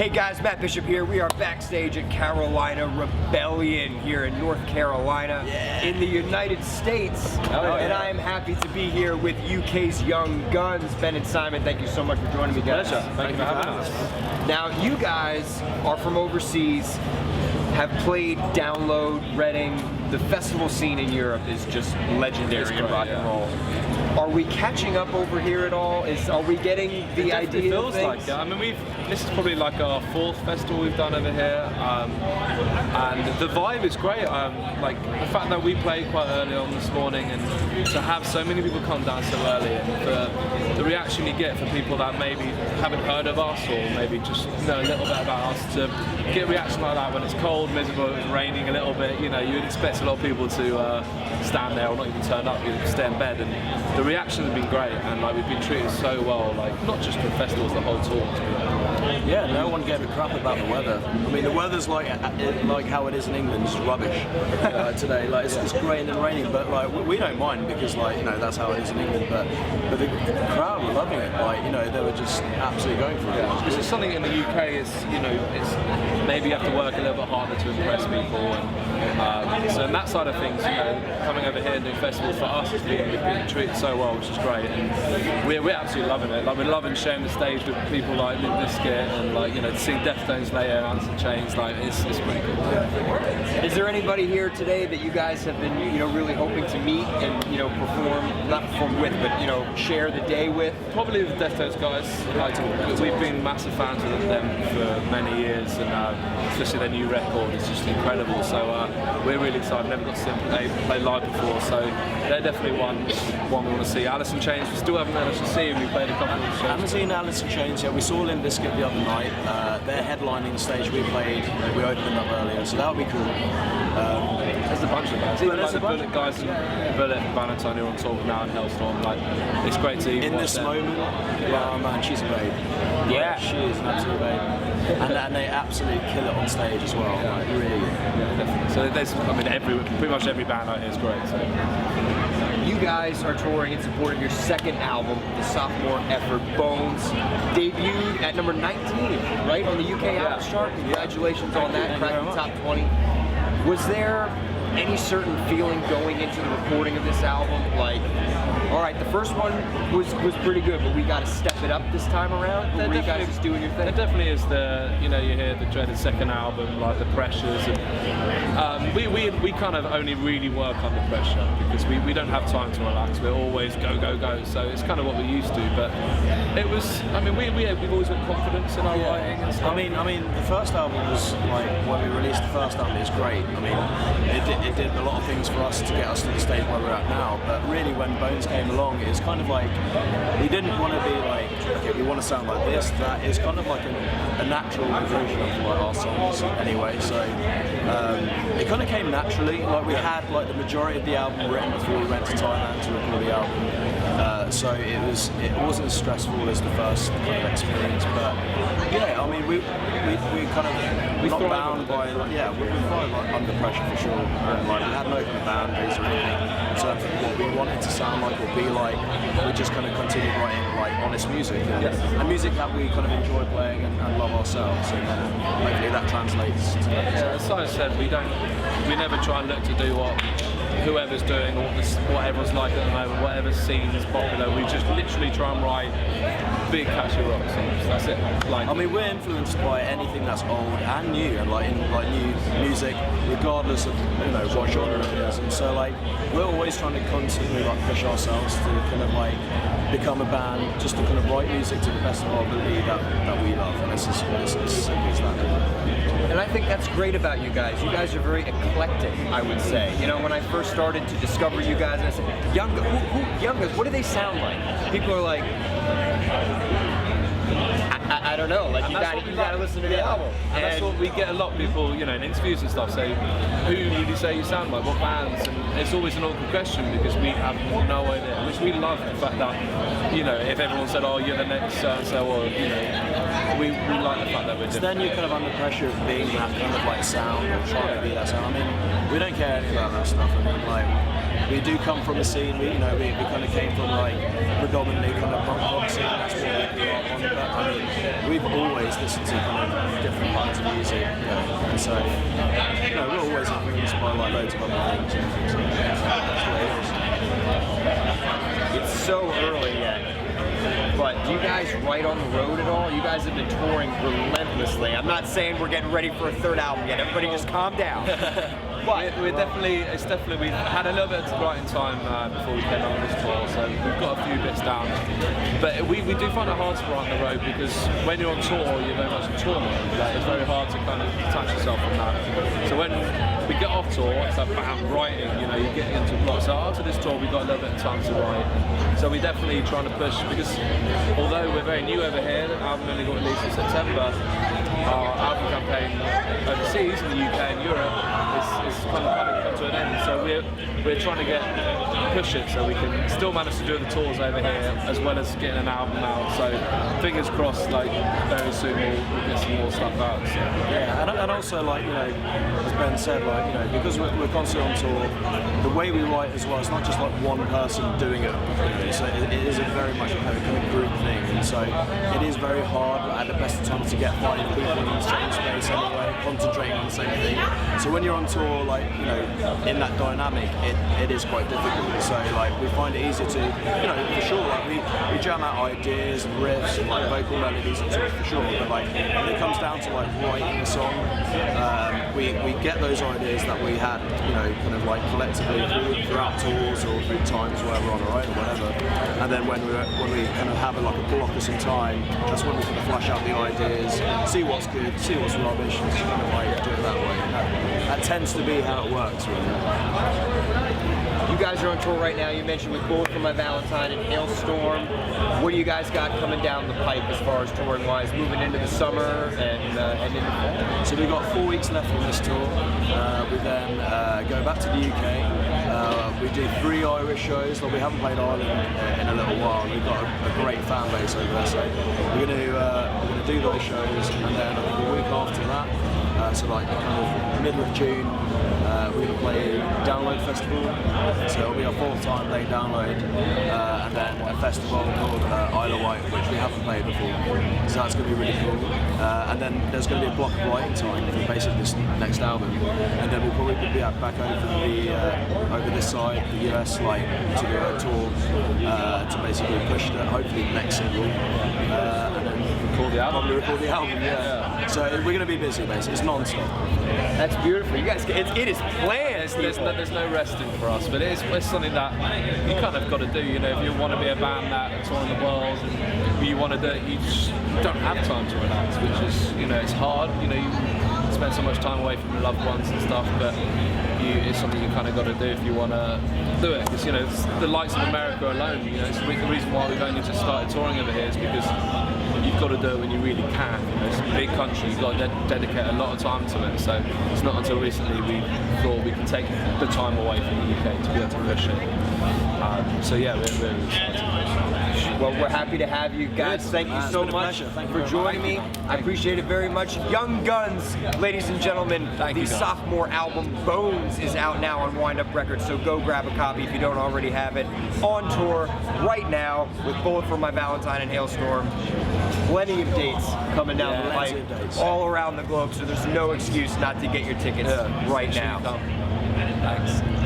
Hey guys, Matt Bishop here. We are backstage at Carolina Rebellion here in North Carolina in the United States. And I am happy to be here with UK's Young Guns. Ben and Simon, thank you so much for joining me, guys. Pleasure. Thank you for having us. Now, you guys are from overseas, have played Download, Reading. The festival scene in Europe is just legendary in rock and roll. Are we catching up over here at all? Are we getting the idea feels of things? like it. I mean, this is probably like our fourth festival we've done over here, and the vibe is great. Like the fact that we played quite early on this morning, and to have so many people come down so early, and the reaction you get for people that maybe haven't heard of us or maybe just know a little bit about us, to get a reaction like that when it's cold, miserable, it's raining a little bit. You know, you'd expect a lot of people to stand there or not even turn up, you'd stay in bed, and the reaction has been great, and like we've been treated so well, like not just the festivals, the whole tour. Yeah, no one gave a crap about the weather. I mean, the weather's like how it is in England, it's rubbish today. Like it's grey and raining, but like we don't mind because like that's how it is in England. But the crowd were loving it. Like they were just absolutely going for it. Because it's something in the UK is it's maybe you have to work a little bit harder to impress people, and so in that side of things, coming over here and doing festivals for us has been, we've been treated so well, which is great, and we're absolutely loving it. Like we're loving sharing the stage with people like Limp Bizkit, and like seeing Deftones, Slayer, Alice in Chains. Like it's pretty cool. Is there anybody here today that you guys have been really hoping to meet and not perform with, but share the day with? Probably the Deftones guys. Like we've been massive fans of them for many years, and especially their new record is just incredible. So we're really excited. Never got to see them play live before, so they're definitely one we want to see. Alice in Chains, we still haven't managed to see them. We played a couple of shows. I haven't seen Alice in Chains yet. We saw Limp Bizkit the other night. They're headlining the stage we played. We opened up earlier, so that would be cool. There's a bunch of bands. Even like the Bullet guys and Bullet and Valentine are on tour now in Hellstorm. Like it's great to in this moment. Oh man, she's a babe. Yeah, she is an absolute babe. And they absolutely kill it on stage as well. Like really. Yeah, definitely. So there's, pretty much every band out here is great. So. You guys are touring in support of your second album, the sophomore effort Bones, debuted at number 19, right, on the UK albums chart. Congratulations on that, cracking the top 20. Was there any certain feeling going into the recording of this album? Like, all right, the first one was pretty good, but we got to step it up this time around? Or were you guys just doing your thing? It definitely is you hear the dreaded second album, like the pressures, and we kind of only really work under pressure because we don't have time to relax. We're always go, go, go, so it's kind of what we're used to, but it was, we've always got confidence in our writing and stuff. I mean, the first album was, like, when we released the first album, it was great. I mean, it did a lot of things for us to get us to the stage where we're at now, but really when Bones came along, it was kind of like, we didn't want to be like, okay, we want to sound like this, that. Is kind of like a natural version of like our songs anyway, so it kind of came naturally. Like we had like the majority of the album written before we went to Thailand to record the album, so it wasn't as stressful as the first kind of experience, but yeah, I mean we kind of not bound by we're fine like under pressure for sure, and like we had no kind of boundaries or anything in terms of what we wanted to sound like or be like. We just kind of continued writing like honest music and music that we kind of enjoy playing and love ourselves, and hopefully that translates to as I said, we never try and look to do what whoever's doing or what everyone's like at the moment, whatever scene is popular. We just literally try and write big catchy rock songs. That's it. Like, I mean, we're influenced by anything that's old and new, and like in like new music, regardless of what genre it is. And so like we're always trying to constantly like push ourselves to kind of like become a band, just to kind of write music to the best of our ability that we love, and it's as simple as that. And I think that's great about you guys. You guys are very eclectic, I would say. When I first started to discover you guys, I said, Young Guns, what do they sound like? People are like, I don't know, like you got to listen to the album. And that's what we get a lot of people, in interviews and stuff, say, who would you say you sound like, what bands? And it's always an awkward question because we have no idea, which we love the fact that, if everyone said, oh, you're the next so-and-so, or, we like the fact that we're different. So then you're kind of under pressure of being that kind of like sound or trying to be that sound. I mean, we don't care anything about that stuff. I mean, like, we do come from a scene, we kind of came from like predominantly kind of punk rock scene, that's what we grew up on, but I mean, we've always listened to kind of tons of music, and so we're always influenced by like loads of other things. So that's what it is. It's so early yet, but do you guys write on the road at all? You guys have been touring relentlessly. I'm not saying we're getting ready for a third album yet. Everybody just calm down. But we've had a little bit of writing time before we came on this tour, so we've got a few bits down. But we do find it hard to write on the road because when you're on tour, you're very much on tour mode. Like, it's very hard to kind of detach yourself from that. So when we get off tour, it's like bam, writing, you're getting into a block. So after this tour, we've got a little bit of time to write. So we're definitely trying to push, because although we're very new over here, the album only got released in September, our album campaign overseas in the UK and Europe is kind of come to an end. So we're trying to push it so we can still manage to do the tours over here as well as getting an album out. So fingers crossed, like very soon we'll get some more stuff out. So. Yeah, and also like as Ben said, like because we're constantly on tour, the way we write as well, it's not just like one person doing it. So it is a very much a kind of group thing, and so it is very hard at the best of times to get 5 people in the same space anyway, concentrating on the same thing. So when you're on tour, like in that dynamic, it is quite difficult. So like we find it easier to, for sure, like we jam out ideas and riffs and like vocal melodies and stuff for sure. But like when it comes down to like writing a song, we get those ideas that we had, kind of like collectively throughout tours or through times where we're on our own or whatever. And then when we kind of have like a block of some time, that's when we kind of flush out the ideas, see what's good, see what's rubbish, and just kind of like do it that way. And that tends to be how it works, really. You guys are on tour right now. You mentioned with Bullet for My Valentine and Hailstorm. What do you guys got coming down the pipe as far as touring wise, moving into the summer and into fall? So we've got 4 weeks left on this tour. We then go back to the UK. We do 3 Irish shows. Like we haven't played Ireland in a little while. We've got a great fan base over there, so we're going to do those shows, and then I think a week after that, so like kind of middle of June, we're going to play Download Festival, so it'll be our 4th time playing Download, and then a festival called Isle of Wight, which we haven't played before, so that's going to be really cool. And then there's going to be a block of writing time for basically this next album, and then we'll probably be back over this side, the US, like to do a tour to basically push hopefully the next single, and then record the album. Yeah. So we're going to be busy, basically. It's non-stop. That's beautiful. You guys, it is planned. There's no resting for us, but it's something that you kind of got to do. If you want to be a band that tour the world and you want to do it, you just don't have time to relax, which is, it's hard. You spend so much time away from your loved ones and stuff, but it's something you kind of got to do if you want to do it. Because the likes of America alone, it's the reason why we've only just started touring over here is because you've got to do it when you really can. It's a big country, you've got to dedicate a lot of time to it. So it's not until recently we thought we could take the time away from the UK to be able to push it. So yeah, we're really excited. Well, we're happy to have you guys. Thank you so much for joining me. I appreciate it very much. Young Guns, ladies and gentlemen. The sophomore album Bones is out now on Wind Up Records, so go grab a copy if you don't already have it. On tour right now with Bullet for My Valentine and Hailstorm. Plenty of dates coming down the pipe all around the globe, so there's no excuse not to get your tickets right now. Thanks.